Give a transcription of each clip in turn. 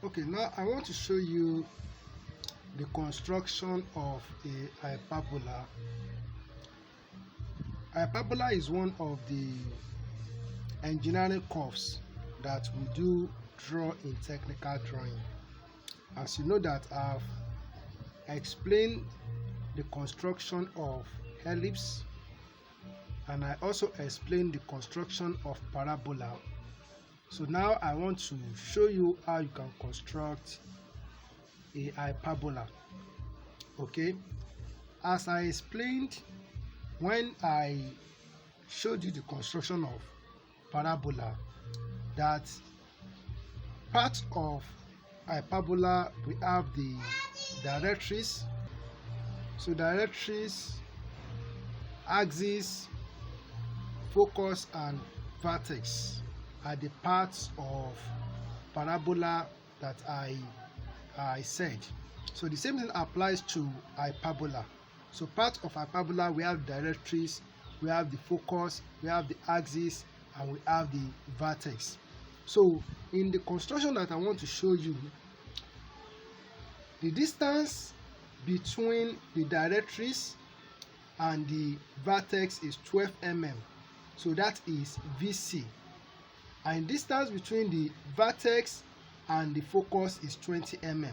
Okay, now I want to show you the construction of a hyperbola. Hyperbola is one of the engineering curves that we do draw in technical drawing. As you know that I've explained the construction of ellipse, and I also explained the construction of parabola. So now I want to show you how you can construct a hyperbola. Okay, as I explained when I showed you the construction of parabola, that part of hyperbola we have the directrix. So directrix, axis, focus and vertex are the parts of parabola that I said. So the same thing applies to hyperbola. So part of hyperbola, we have directrix, we have the focus, we have the axis, and we have the vertex. So in the construction that I want to show you, the distance between the directrix and the vertex is 12 mm. So that is VC. And distance between the vertex and the focus is 20 mm.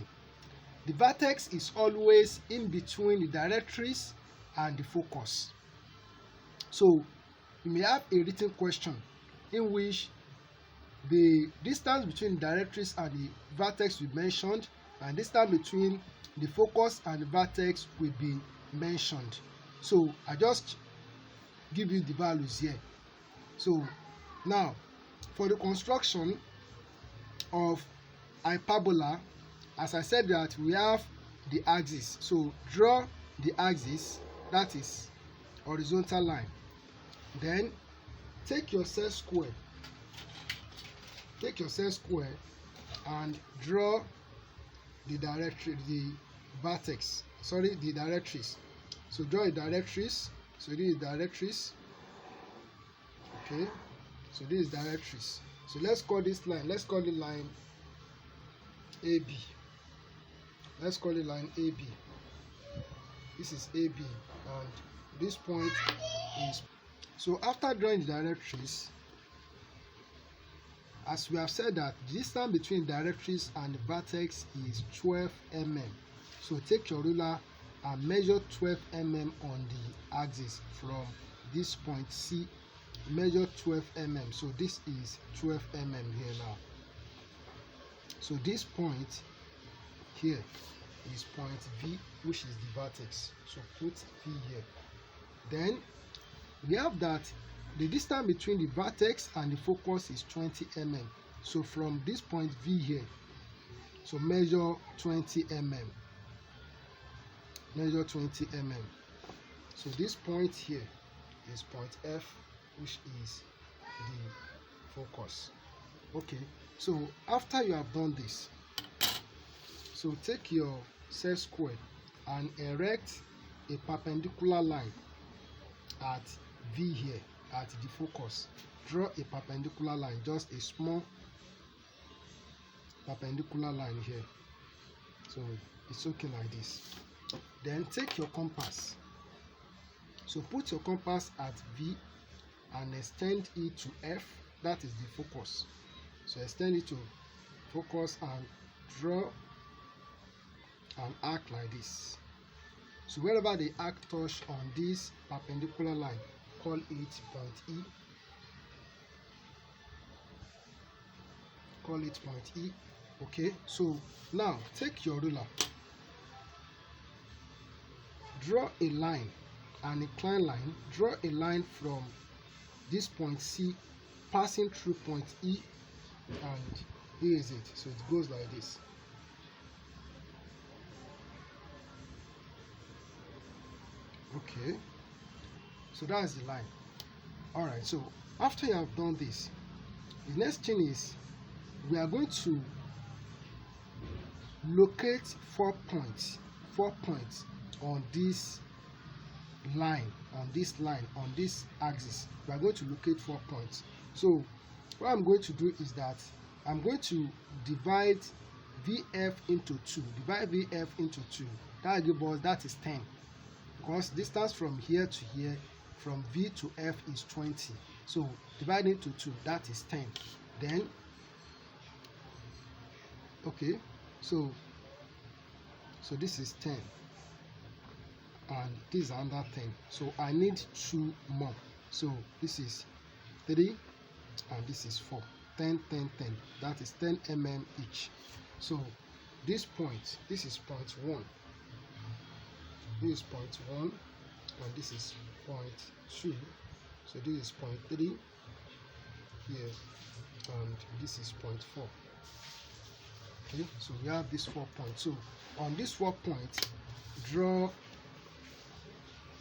The vertex is always in between the directrix and the focus. So you may have a written question in which the distance between the directrix and the vertex will be mentioned, and distance between the focus and the vertex will be mentioned. So I just give you the values here. So now for the construction of hyperbola, as I said that we have the axis. So draw the axis, that is horizontal line. Then take your set square. Take your set square and draw the directrix, the vertex. Sorry, the directrix. So draw a directrix. So this is directrix. Okay. So this is directrix. So let's call this line. Let's call it line AB. Let's call it line AB. This is AB, and this point is. So after drawing the directrix, as we have said that the distance between directrix and the vertex is 12 mm. So take your ruler and measure 12 mm on the axis from this point C. Measure 12 mm. So this is 12 mm here now. So this point here is point V, which is the vertex. So put V here. Then we have that the distance between the vertex and the focus is 20 mm. So from this point V here, so measure 20 mm. Measure 20 mm. So this point here is point F, which is the focus. Okay, so after you have done this, so take your set square and erect a perpendicular line at V here, at the focus. Draw a perpendicular line, just a small perpendicular line here. So it's okay like this. Then take your compass. So put your compass at V and extend it to F, that is the focus. So extend it to focus and draw an arc like this. So wherever the arc touch on this perpendicular line, call it point E. Call it point E. Okay, so now take your ruler, draw a line, and a Klein line. Draw a line from this point C, passing through point E, and here is it. So it goes like this. Okay, so that's the line. All right, so after you have done this, the next thing is we are going to locate 4 points on this line, on this axis. We are going to locate 4 points. So what I'm going to do is that I'm going to divide VF into 2. Divide VF into 2. That will give us, that is 10. Because distance from here to here, from V to F is 20. So divide into 2, that is 10. Then, okay, so this is 10. And this is under 10. So I need 2 more. So this is 3 and this is 4. 10, 10, 10. That is 10 mm each. So this point, this is point 1. This is point 1 and this is point 2. So this is point 3 here and this is point 4. Okay, so we have these 4 points. So on these 4 points, draw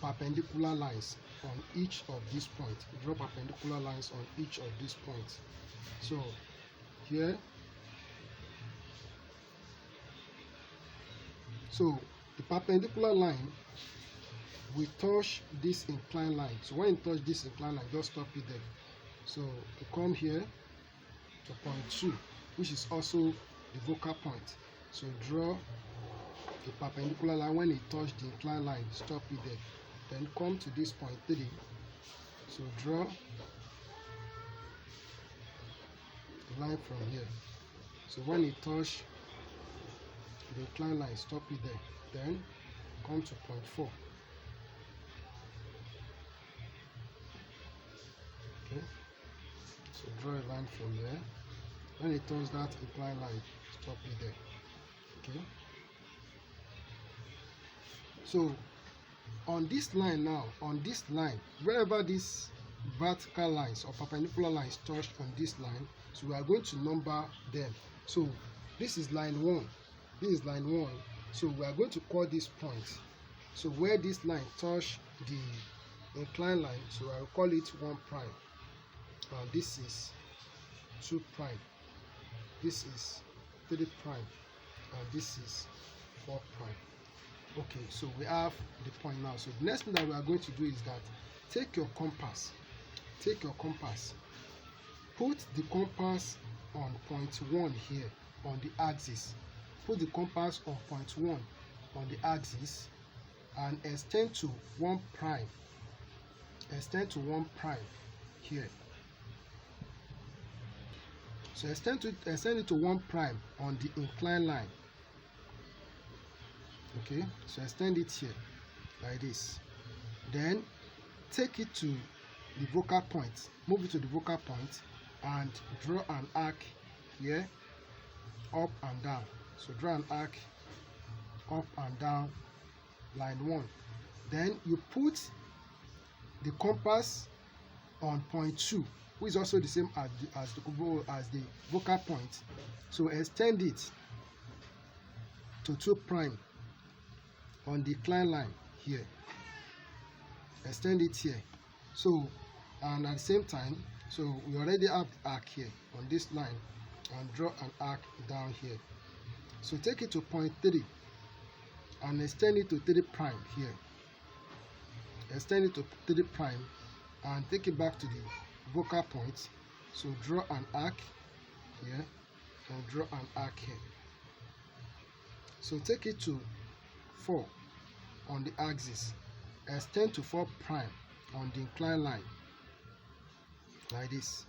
perpendicular lines on each of these points. Draw perpendicular lines on each of these points. So here, so the perpendicular line will touch this inclined line. So when you touch this inclined line, just stop it there. So you come here to point 2, which is also the focal point. So draw a perpendicular line. When it touch the inclined line, stop it there. Then come to this point 3. So draw a line from here. So when it touch the inclined line, stop it there. Then come to point 4. Okay. So draw a line from there. When it touch that inclined line, stop it there. Okay. So on this line now, on this line, wherever these vertical lines or perpendicular lines touch on this line, so we are going to number them. So this is line 1. This is line 1. So we are going to call this point. So where this line touch the inclined line, so I will call it 1 prime. And this is 2 prime. This is 3 prime. And this is 4 prime. Okay, so we have the point now. So the next thing that we are going to do is that take your compass. Take your compass. Put the compass on point 1 here on the axis. Put the compass on point 1 on the axis and extend to 1 prime. Extend to 1 prime here. So extend it to 1 prime on the inclined line. Okay, so extend it here like this. Then take it to the focal point. Move it to the focal point and draw an arc here, up and down. So draw an arc up and down line 1. Then you put the compass on point 2, which is also the same as the focal point. So extend it to 2 prime on the Klein line here. Extend it here. So, and at the same time, so we already have the arc here on this line and draw an arc down here. So take it to point 3 and extend it to 3 prime here. Extend it to 3 prime and take it back to the focal point. So draw an arc here and draw an arc here. So take it to 4 on the axis. Extend to 4 prime on the inclined line like this.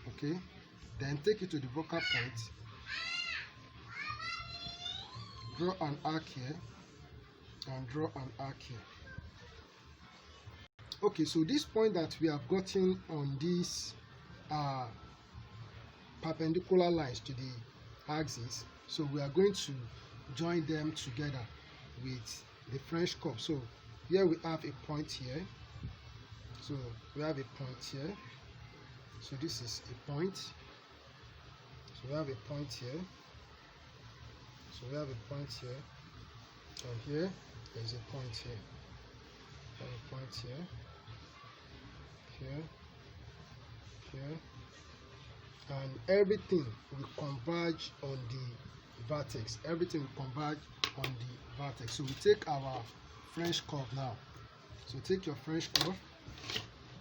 Okay, then take it to the focal point, draw an arc here and draw an arc here. Okay, so this point that we have gotten on these perpendicular lines to the axis, so we are going to join them together with the French curve. So here we have a point here. So we have a point here. So this is a point. So we have a point here. So we have a point here. And here there is a point here. We have a point here. Here. Here. And everything will converge on the vertex. Everything will converge on the vertex. So we take our French curve now. So take your French curve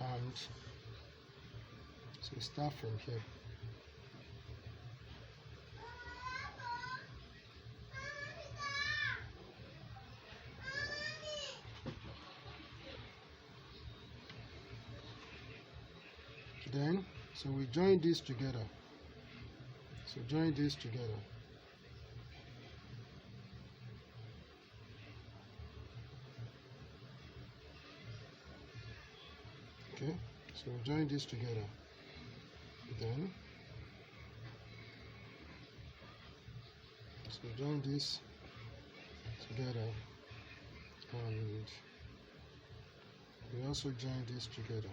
and so start from here. Then so we join this together. So join this together. Okay, so join this together. Then so join this together, and we also join this together.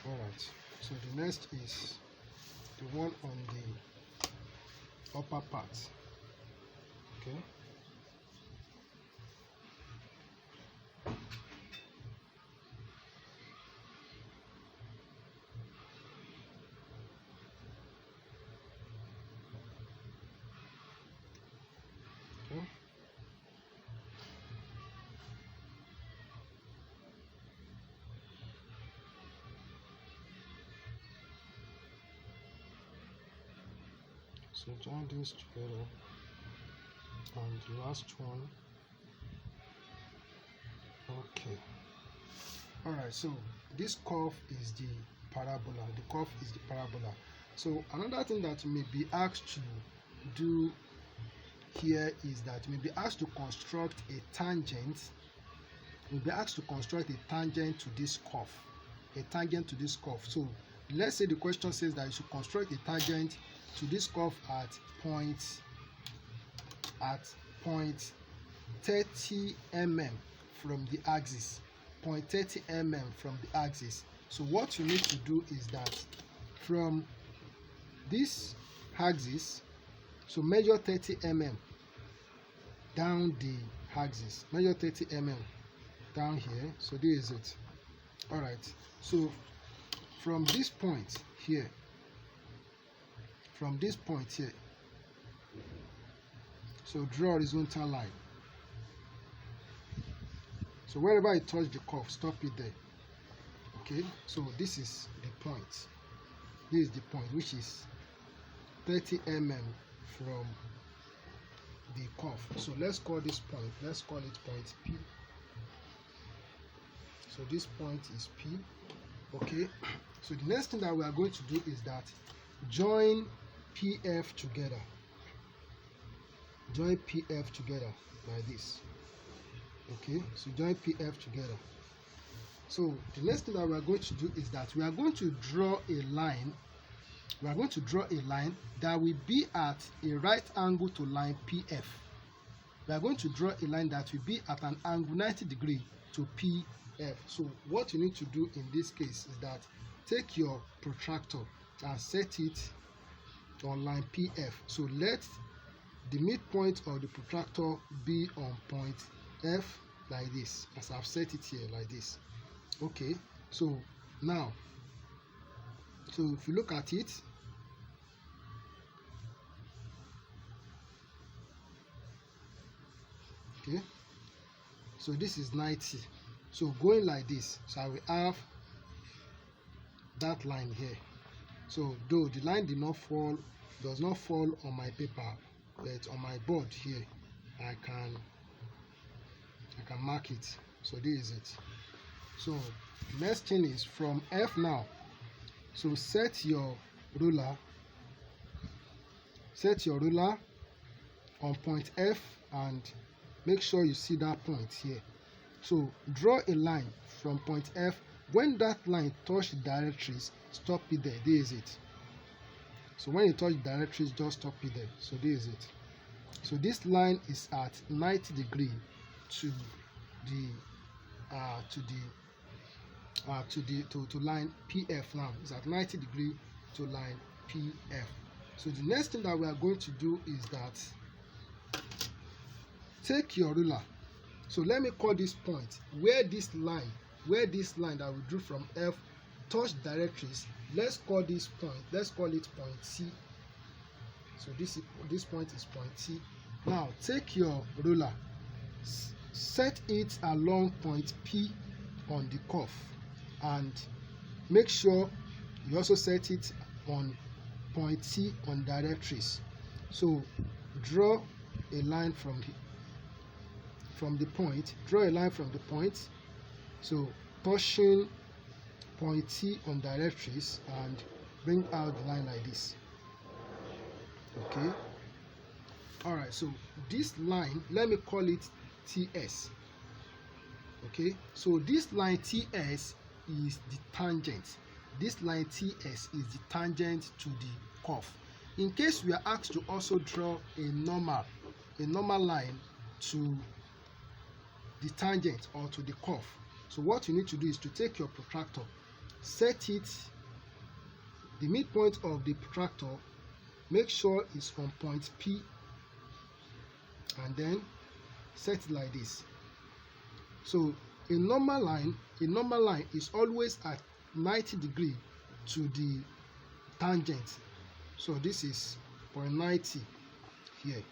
Alright, so the next is the one on the upper part. Okay, okay. So join this together, and the last one. Okay. Alright, so this curve is the parabola. The curve is the parabola. So another thing that you may be asked to do here is that you may be asked to construct a tangent. You'll be asked to construct a tangent to this curve. A tangent to this curve. So let's say the question says that you should construct a tangent to this curve at point 30 mm from the axis. 0.30 mm from the axis. So what you need to do is that from this axis, so measure 30 mm down the axis. Measure 30 mm down here. So this is it. Alright, so from this point here, so draw horizontal line. So wherever I touch the curve, stop it there. Okay, so this is the point. This is the point, which is 30 mm from the curve. So let's call this point, let's call it point P. So this point is P. Okay, so the next thing that we are going to do is that join PF together. Join PF together like this. Okay, so join PF together. So the next thing that we are going to do is that we are going to draw a line. We are going to draw a line that will be at a right angle to line PF. We are going to draw a line that will be at an angle 90 degrees to PF. So what you need to do in this case is that take your protractor and set it on line PF. So let the midpoint of the protractor be on point F like this, as I've set it here like this. Okay, so now, so if you look at it, okay, so this is 90. So going like this, so I will have that line here. So though the line does not fall on my paper, but on my board here, I can mark it. So this is it. So next thing is from F now. So set your ruler on point F and make sure you see that point here. So draw a line from point F. When that line touch the directrix, stop it there. This is it. So when you touch the directrix, just stop it there. So this is it. So this line is at 90 degrees to line PF. Now it's at 90 degrees to line PF. So the next thing that we are going to do is that take your ruler. So let me call this point where this line that we drew from F touch directrix. Let's call this point, let's call it point C. So this point is point C. Now take your ruler, set it along point P on the curve, and make sure you also set it on point C on directrix. So draw a line from the point, so touching point T on directrix and bring out the line like this. Okay. All right. So this line, let me call it TS. Okay. So this line TS is the tangent. This line TS is the tangent to the curve. In case we are asked to also draw a normal line to the tangent or to the curve, so what you need to do is to take your protractor, set it, the midpoint of the protractor, make sure it's on point P, and then set it like this. So a normal line is always at 90 degrees to the tangent. So this is 0.90 here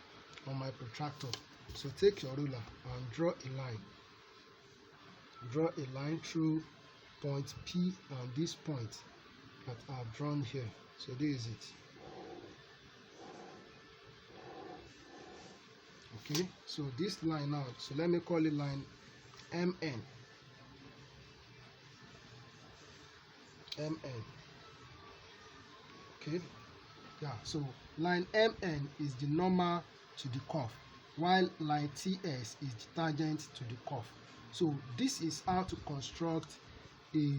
on my protractor. So take your ruler and draw a line. Draw a line through point P and this point that I've drawn here. So this is it. Okay, so this line now, so let me call it line MN. Okay, yeah, so line MN is the normal to the curve, while line TS is the tangent to the curve. So this is how to construct a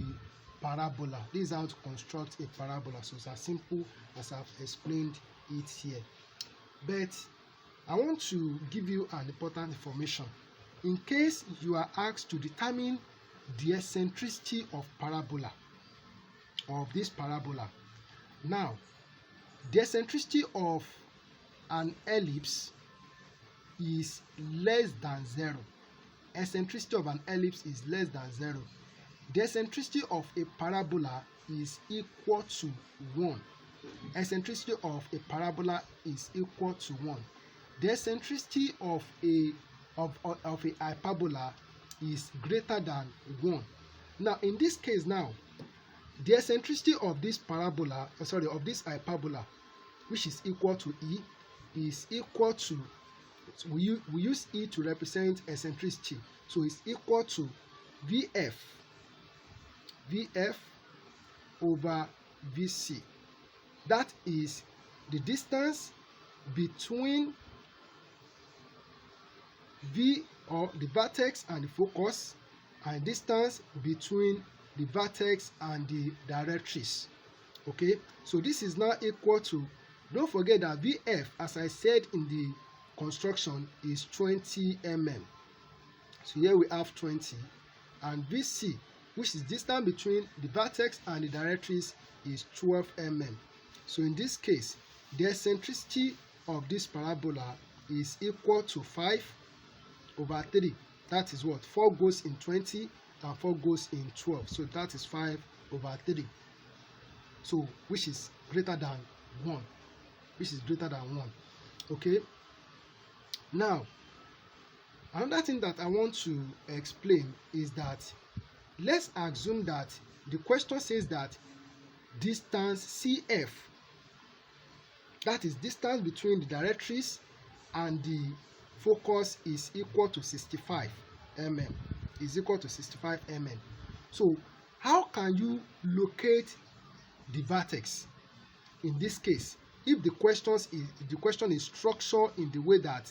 parabola. This is how to construct a parabola. So it's as simple as I've explained it here. But I want to give you an important information. In case you are asked to determine the eccentricity of parabola, of this parabola. Now, the eccentricity of an ellipse is less than 0. Eccentricity of an ellipse is less than 0. The eccentricity of a parabola is equal to 1. Eccentricity of a parabola is equal to 1. The eccentricity of a hyperbola is greater than 1. Now, in this case now, the eccentricity of this parabola, of this hyperbola, which is equal to E, is equal to, we use E to represent eccentricity, so it's equal to VF over VC. That is the distance between V, or the vertex and the focus, and distance between the vertex and the directrix. Okay, so this is now equal to, don't forget that VF, as I said in the construction, is 20 mm. So here we have 20, and VC, which is distance between the vertex and the directrix, is 12 mm. So in this case, the eccentricity of this parabola is equal to 5 over 3. That is what? 4 goes in 20 and 4 goes in 12. So that is 5 over 3. So which is greater than 1. Which is greater than 1. Okay. Now, another thing that I want to explain is that let's assume that the question says that distance CF, that is distance between the directrix and the focus, is equal to 65 mm. Is equal to 65 mm. So how can you locate the vertex in this case if the question is structured in the way that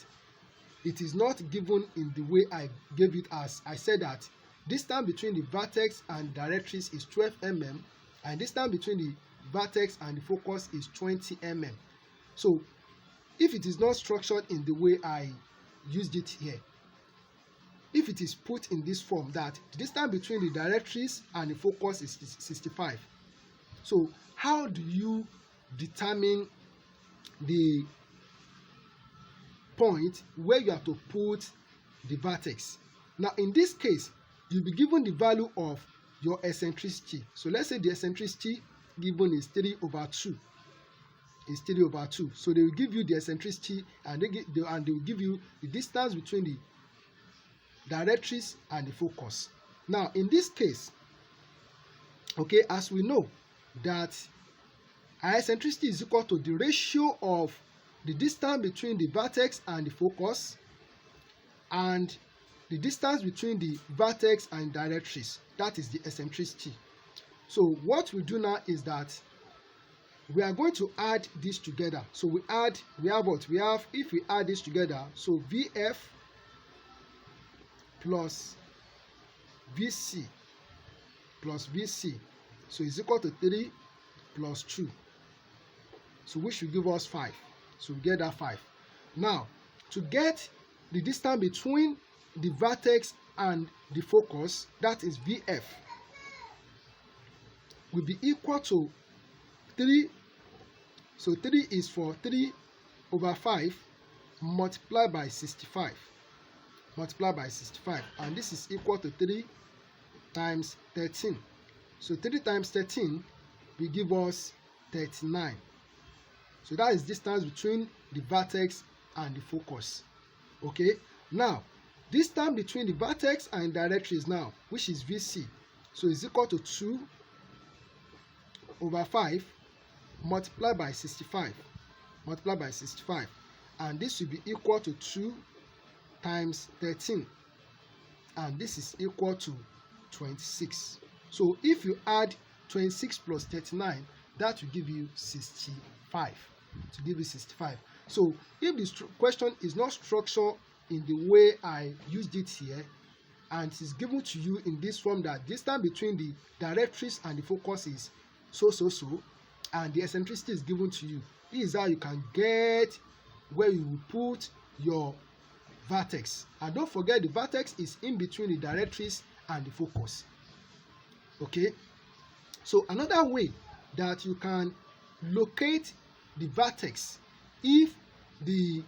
it is not given in the way I gave it, as I said that distance between the vertex and directrix is 12 mm, and distance between the vertex and the focus is 20 mm. So if it is not structured in the way I used it here, if it is put in this form that the distance between the directrix and the focus is 65, so how do you determine the point where you have to put the vertex? Now in this case, you'll be given the value of your eccentricity. So let's say the eccentricity given is 3 over 2. Is 3 over 2. So they will give you the eccentricity, and they will give you the distance between the directrix and the focus. Now in this case, okay, as we know that our eccentricity is equal to the ratio of the distance between the vertex and the focus and the distance between the vertex and directrix. That is the eccentricity. So what we do now is that we are going to add this together. So we have what? We have, if we add this together, so VF plus VC plus VC, so is equal to 3 plus 2. So which will give us 5. So we get that 5. Now, to get the distance between the vertex and the focus, that is VF, will be equal to 3. So 3 is for 3 over 5 multiplied by 65. Multiplied by 65. And this is equal to 3 times 13. So 3 times 13 will give us 39. So that is distance between the vertex and the focus. Okay. Now, distance between the vertex and directrix now, which is VC, so is equal to 2 over 5 multiplied by 65. Multiplied by 65. And this will be equal to 2 times 13. And this is equal to 26. So if you add 26 plus 39, that will give you 65. To give you 65. So if this question is not structured in the way I used it here, and it is given to you in this form that distance between the directrix and the focus is so, and the eccentricity is given to you, this is how you can get where you will put your vertex. And don't forget, the vertex is in between the directrix and the focus. Okay. So another way that you can locate the vertex if the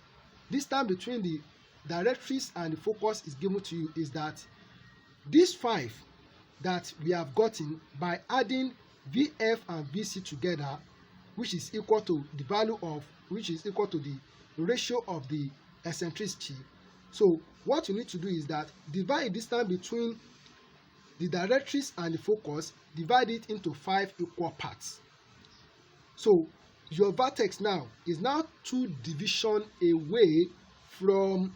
distance between the directrix and the focus is given to you is that this 5 that we have gotten by adding VF and VC together, which is equal to the value of, which is equal to the ratio of the eccentricity. So what you need to do is that divide the distance between the directrix and the focus, divide it into 5 equal parts. So your vertex now is now 2 divisions away from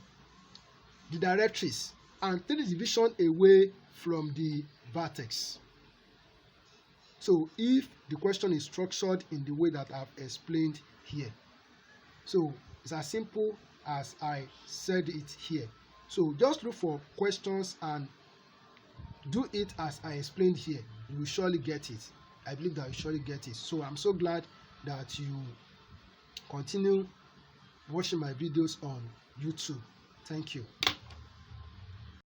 the directrix and 3 divisions away from the vertex. So if the question is structured in the way that I've explained here. So it's as simple as I said it here. So just look for questions and do it as I explained here. You will surely get it. I believe that you surely get it. So I'm so glad that you continue watching my videos on YouTube. Thank you.